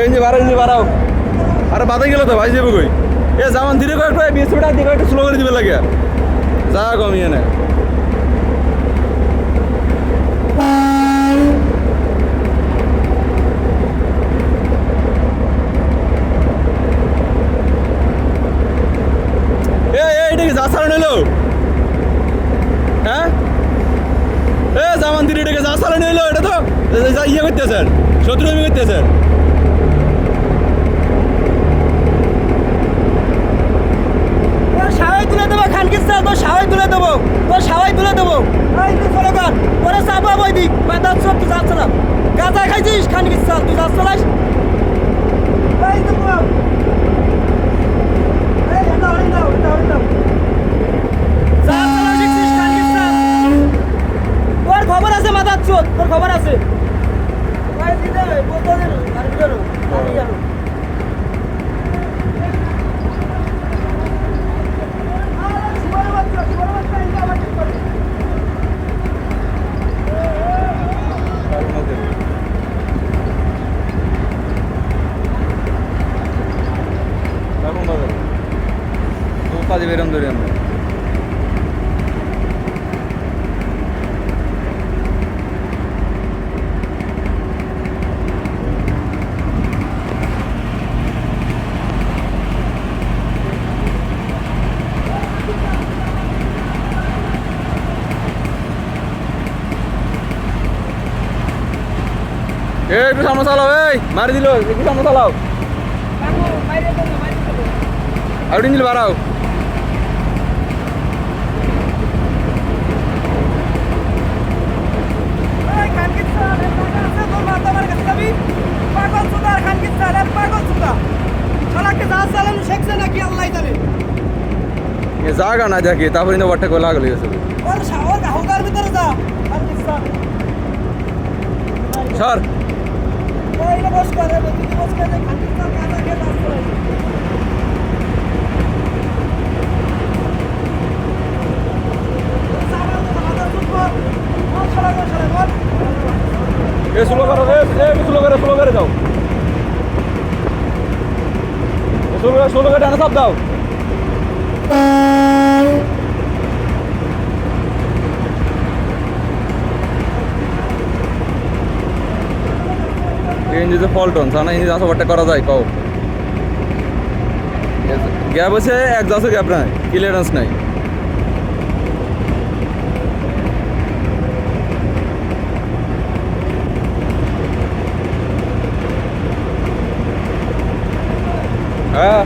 ইঞ্জি বাড়াও আরে বাধা গেল তো ভাই যাবো কই এ যেমন ধীরে করে একটু বিএসপিটা দিকে একটু স্লো করে দিবে লাগে যা কমিয়ে নেয় এটা কি যা চালানো হলো হ্যাঁ এ জামান দিদি এটাকে যা চালানো হলো এটা তো ইয়ে করতেছেন শত্রুমি করতেছেন সাওয়াই তুলে দেবো খানকির চাল তোর সাওয়াই তুলে দেবো ওরা চাপা বই দিক মাদার সব তুই যাচ্ছে না গাঁজা খাইছিস খানকির চাল তুই যাচ্ছে না তোর খবর আছে মাদার চোদ তোর খবর আছে কাজে বেরম ধরে আমরা একটু সামনে চালাও এই মারি দিল একটু সামনে চালাও আর ইঞ্জিল বাড়াও জাগা না দেখি তারপরে ওয়ারটা করে লাগলো সর স্লো করে যাও স্লো করে ডানা চাপ দাও ইঞ্জিতে ফল্টন সানা ইঞ্জি আসা ওটা করা যায় কও গ্যাপ আছে এক দাসে গ্যাপ নাই ক্লিয়ারেন্স নাই হ্যাঁ